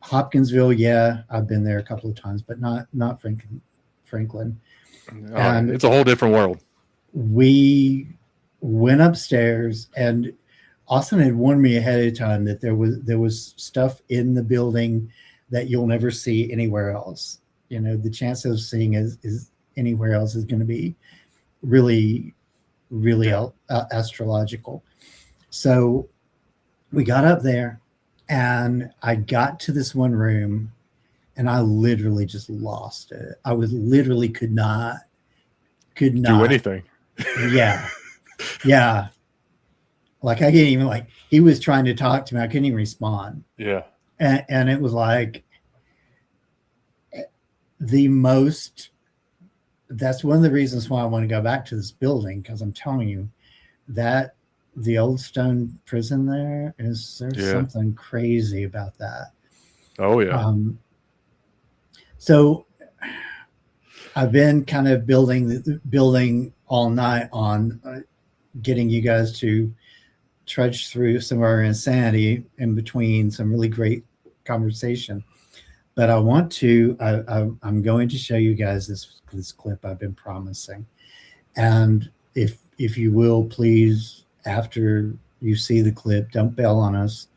Hopkinsville, yeah, I've been there a couple of times, but not Franklin. And it's a whole different world. We went upstairs, and Austin had warned me ahead of time that there was stuff in the building that you'll never see anywhere else. The chance of seeing is anywhere else is going to be really, really astrological. So we got up there, and I got to this one room, and I literally just lost it. I was literally could not do anything. Yeah. Like I can't even he was trying to talk to me. I couldn't even respond. Yeah. And it was like that's one of the reasons why I want to go back to this building, because I'm telling you that the old stone prison there's something crazy about that. Oh yeah. So I've been kind of building all night on getting you guys to trudge through some of our insanity in between some really great conversation. But I'm going to show you guys this clip I've been promising. And if you will, please, after you see the clip, don't bail on us,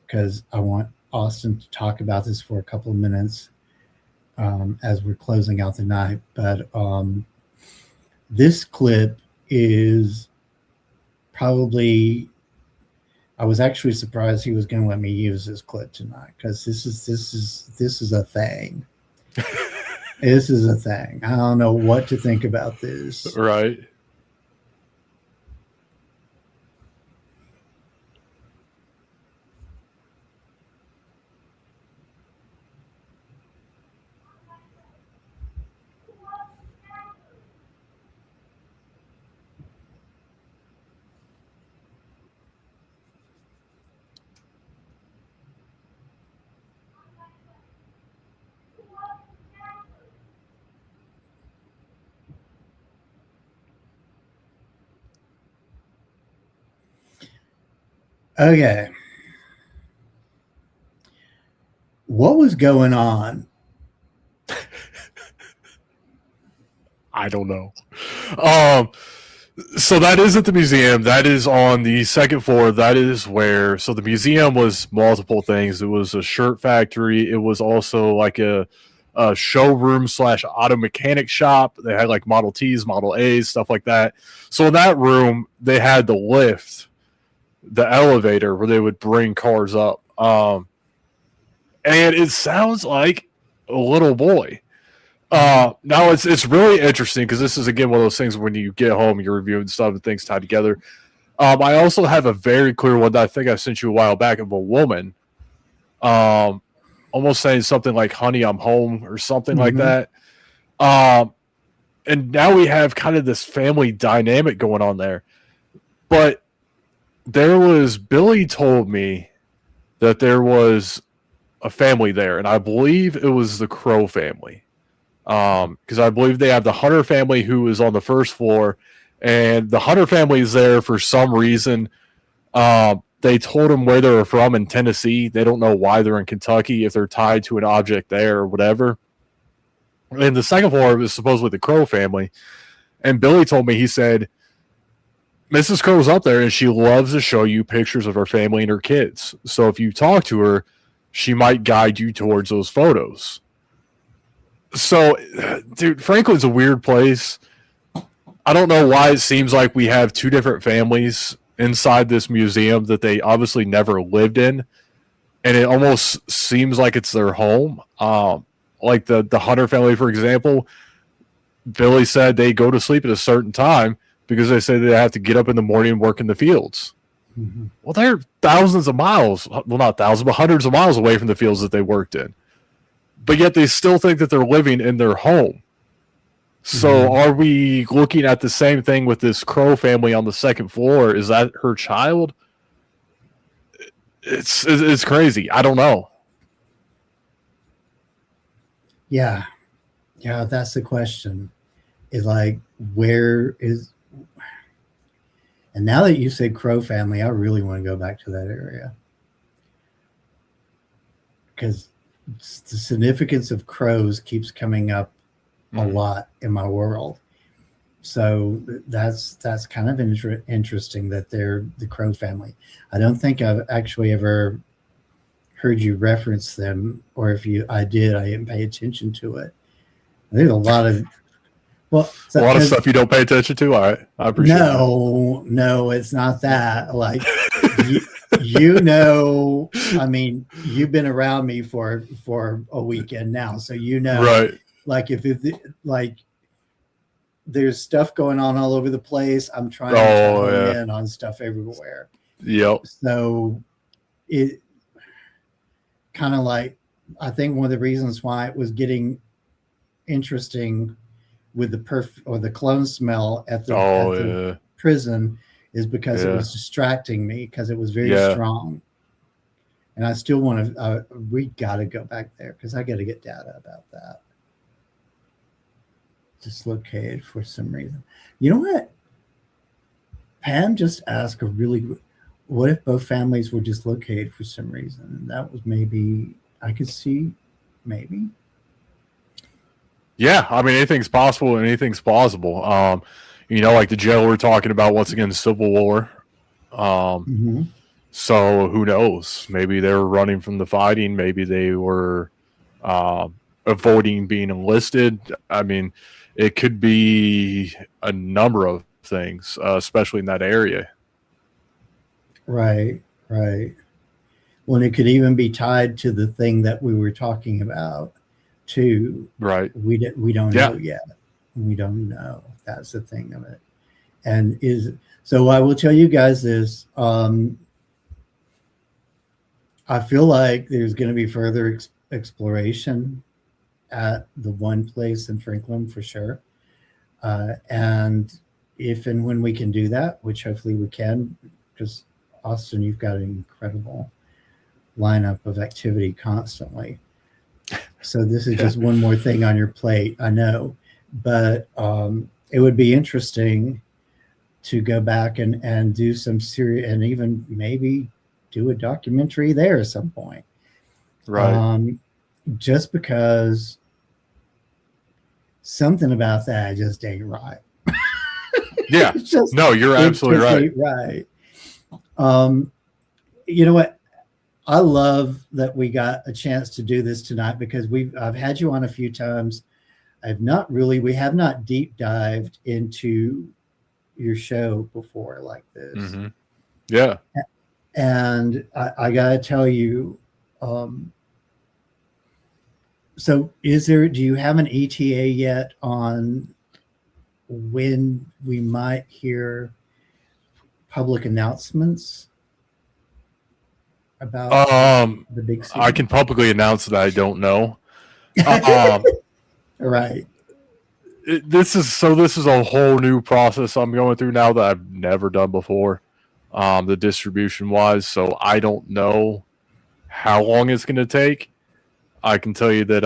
because I want Austin to talk about this for a couple of minutes as we're closing out the night. But this clip is probably, I was actually surprised he was going to let me use this clip tonight, because this is a thing. This is a thing. I don't know what to think about this. Right. Okay. What was going on? I don't know. So that is at the museum. That is on the second floor. That is where, so the museum was multiple things. It was a shirt factory. It was also like a showroom / auto mechanic shop. They had like Model Ts, Model As, stuff like that. So in that room, they had the lift, the elevator where they would bring cars up. And it sounds like a little boy. Now it's really interesting, because this is again one of those things when you get home, you're reviewing stuff and things tied together. I also have a very clear one that I think I sent you a while back of a woman, almost saying something like "Honey, I'm home" or something like that. And now we have kind of this family dynamic going on there. But Billy told me that there was a family there, and I believe it was the Crow family. Because I believe they have the Hunter family who is on the first floor, and the Hunter family is there for some reason. They told them where they were from in Tennessee. They don't know why they're in Kentucky, if they're tied to an object there or whatever. And the second floor was supposedly the Crow family. And Billy told me, he said, Mrs. Crow's up there and she loves to show you pictures of her family and her kids. So if you talk to her, she might guide you towards those photos. So, dude, Franklin's a weird place. I don't know why it seems like we have two different families inside this museum that they obviously never lived in. And it almost seems like it's their home. Like the Hunter family, for example, Billy said they go to sleep at a certain time because they say they have to get up in the morning and work in the fields. Mm-hmm. Well, they're thousands of miles, well, not thousands, but hundreds of miles away from the fields that they worked in. But yet they still think that they're living in their home. So are we looking at the same thing with this Crow family on the second floor? Is that her child? It's crazy. I don't know. Yeah. Yeah, that's the question. Is like, where is... And now that you said Crow family, I really want to go back to that area. Because the significance of crows keeps coming up a lot in my world. So that's kind of interesting that they're the Crow family. I don't think I've actually ever heard you reference them, or if I didn't pay attention to it. There's a lot of a lot of stuff you don't pay attention to. All right, I appreciate it. No, it's not that. Like you know, I mean, you've been around me for a weekend now, so you know, right? Like if like there's stuff going on all over the place, I'm trying to hone in on stuff everywhere. Yep. So it kind of like, I think one of the reasons why it was getting interesting with the cologne smell at the prison is because it was distracting me, because it was very strong. And I still want to, we got to go back there because I got to get data about that. Dislocated for some reason. You know what? Pam just asked what if both families were dislocated for some reason? And that was maybe, I could see, maybe. Yeah, I mean, anything's possible and anything's plausible. You know, like the jail we're talking about, once again, Civil War. So who knows? Maybe they were running from the fighting. Maybe they were avoiding being enlisted. I mean, it could be a number of things, especially in that area. Right. Well, it could even be tied to the thing that we were talking about, too. Right. We don't know yet. We don't know. That's the thing of it. And so I will tell you guys this. I feel like there's going to be further exploration at the one place in Franklin for sure. And if and when we can do that, which hopefully we can, because Austin, you've got an incredible lineup of activity constantly. So this is just one more thing on your plate, I know. But it would be interesting to go back and do some serious, and even maybe do a documentary there at some point. Right. Just because something about that just ain't right. Yeah. No, you're absolutely right. Right. You know what? I love that we got a chance to do this tonight, because I've had you on a few times. We have not deep dived into your show before like this. Mm-hmm. Yeah. And I gotta tell you, so do you have an ETA yet on when we might hear public announcements about the big season? I can publicly announce that I don't know. Right. This is a whole new process I'm going through now that I've never done before, the distribution wise. So I don't know how long it's going to take. I can tell you that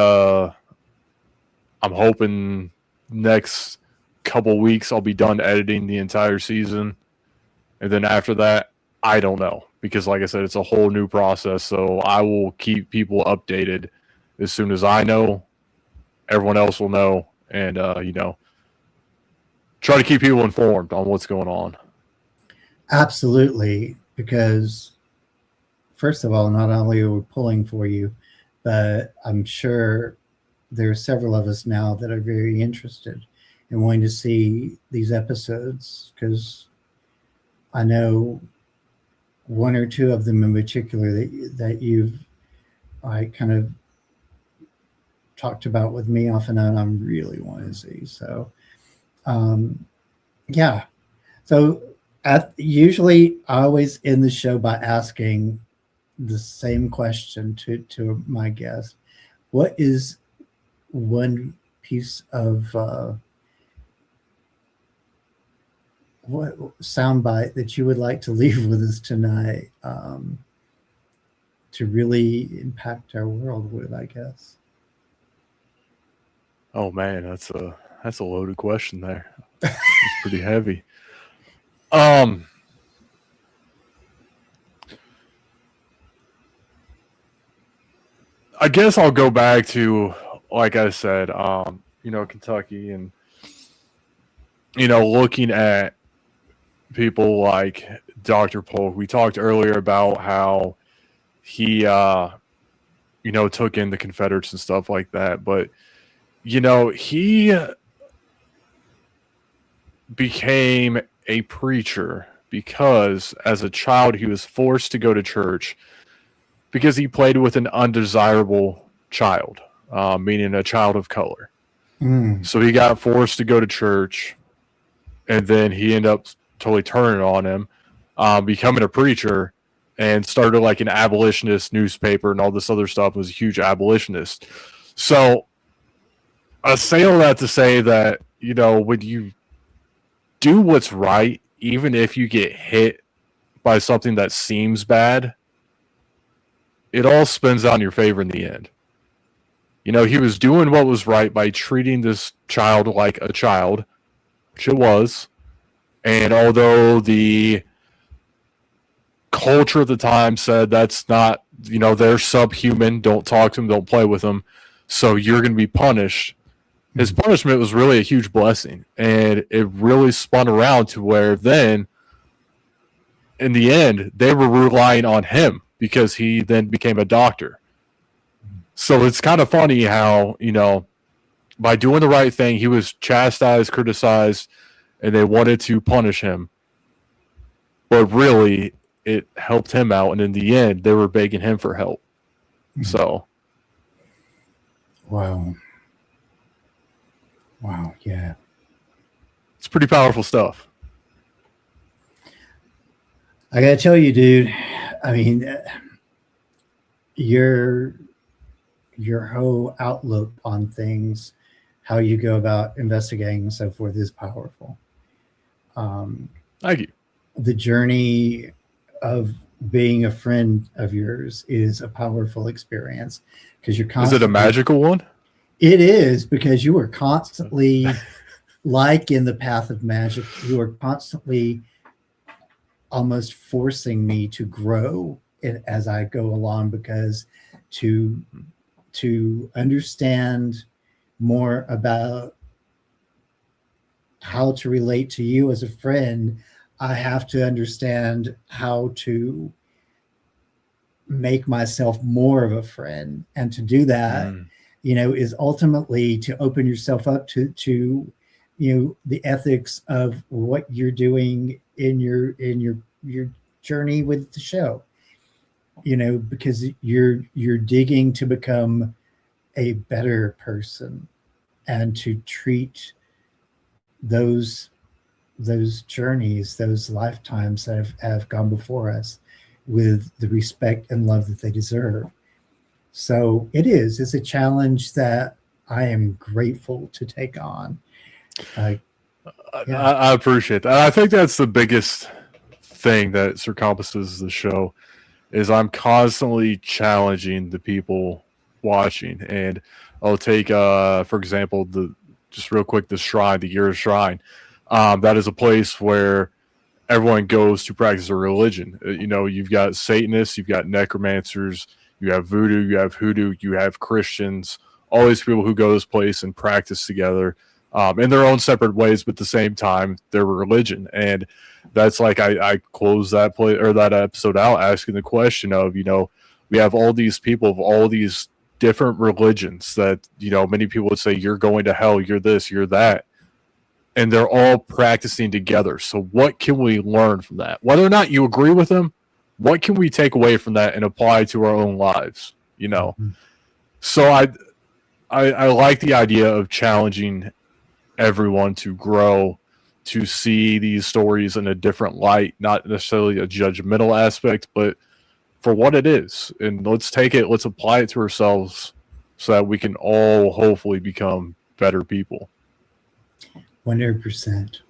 I'm hoping next couple weeks I'll be done editing the entire season. And then after that, I don't know. Because like I said, it's a whole new process. So I will keep people updated as soon as I know. Everyone else will know. And, try to keep people informed on what's going on. Absolutely. Because first of all, not only are we pulling for you, but I'm sure there are several of us now that are very interested in wanting to see these episodes, because I know one or two of them in particular that you've kind of talked about with me off and on. I'm really wanting to see. So, yeah. So usually I always end the show by asking the same question to my guest. What is one piece of what soundbite that you would like to leave with us tonight to really impact our world with, I guess? Oh man, that's a loaded question there. It's pretty heavy. I guess I'll go back to, like I said, Kentucky, and looking at people like Dr. Polk. We talked earlier about how he took in the Confederates and stuff like that, but he became a preacher because as a child he was forced to go to church because he played with an undesirable child, meaning a child of color. So he got forced to go to church, and then he ended up totally turning on him, becoming a preacher, and started like an abolitionist newspaper and all this other stuff. Was a huge abolitionist. So I say all that to say that, when you do what's right, even if you get hit by something that seems bad, it all spins out in your favor in the end. He was doing what was right by treating this child like a child, which it was. And although the culture at the time said that's not, they're subhuman, don't talk to them, don't play with them, so you're going to be punished, his punishment was really a huge blessing. And it really spun around to where then, in the end, they were relying on him because he then became a doctor. So it's kind of funny how, by doing the right thing, he was chastised, criticized, and they wanted to punish him. But really, it helped him out. And in the end, they were begging him for help. So. Wow. Yeah. It's pretty powerful stuff. I got to tell you, dude, I mean, your whole outlook on things, how you go about investigating and so forth is powerful. Thank you. The journey of being a friend of yours is a powerful experience because you're constantly. Is it a magical one? It is, because you are constantly like in the path of magic. You are constantly almost forcing me to grow as I go along, because to understand more about how to relate to you as a friend, I have to understand how to make myself more of a friend. And to do that, is ultimately to open yourself up to the ethics of what you're doing in your journey with the show, because you're digging to become a better person and to treat those journeys, those lifetimes that have gone before us with the respect and love that they deserve. So it's a challenge that I am grateful to take on. I appreciate that. I think that's the biggest thing that encompasses the show is I'm constantly challenging the people watching. And I'll take, for example, just real quick, the shrine, the Eerie Shrine. That is a place where everyone goes to practice a religion. You've got Satanists, you've got necromancers, you have voodoo, you have hoodoo, you have Christians, all these people who go to this place and practice together in their own separate ways, but at the same time, their religion. And that's like I close that play or that episode out asking the question of, we have all these people of all these different religions that, many people would say, you're going to hell, you're this, you're that. And they're all practicing together. So what can we learn from that? Whether or not you agree with them, what can we take away from that and apply to our own lives? Mm-hmm. So I like the idea of challenging everyone to grow, to see these stories in a different light, not necessarily a judgmental aspect, but for what it is. And let's apply it to ourselves so that we can all hopefully become better people. 100%.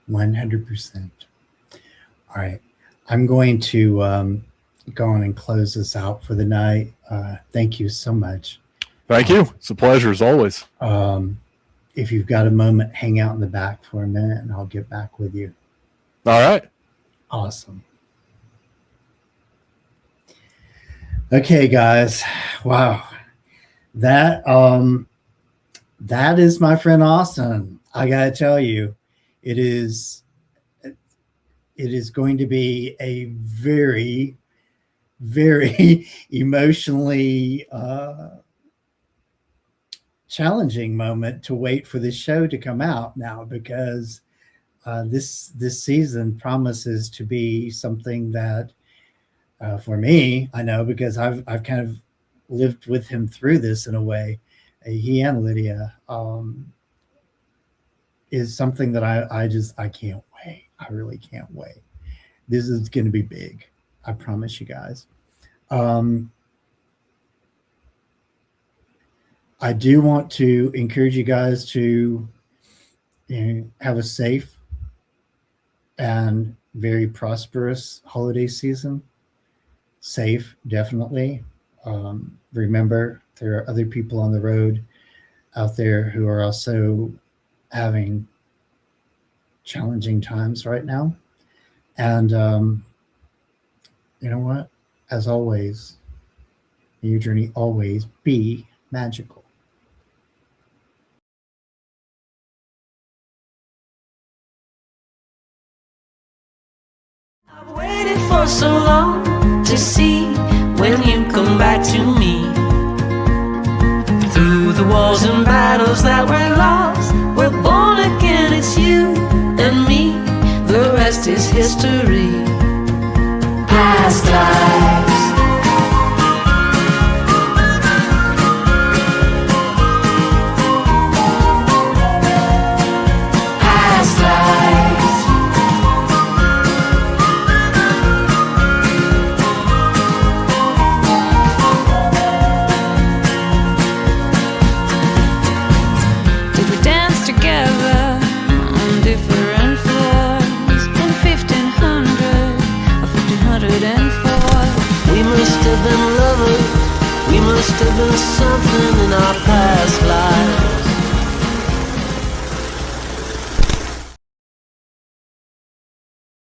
100%. All right. I'm going to go on and close this out for the night. Thank you so much. Thank you. It's a pleasure as always. If you've got a moment, hang out in the back for a minute and I'll get back with you. All right. Awesome. Okay, guys. Wow. That is my friend Austin. I gotta tell you, it is going to be a very, very emotionally challenging moment to wait for this show to come out now, because this season promises to be something that for me, I know, because I've kind of lived with him through this in a way. He and Lydia is something that I can't wait. I really can't wait. This is going to be big. I promise you guys. I do want to encourage you guys to have a safe and very prosperous holiday season. Safe, definitely. Remember, there are other people on the road out there who are also having challenging times right now. And you know what? As always, may your journey always be magical. I've waited for so long to see when you come back to me. Through the wars and battles that were lost, we're born again, it's you and me. The rest is history. Past lives. Past lives. Did we dance together on different floors in 1500 or 1504? We must have been lovers, we must have been something in our past lives.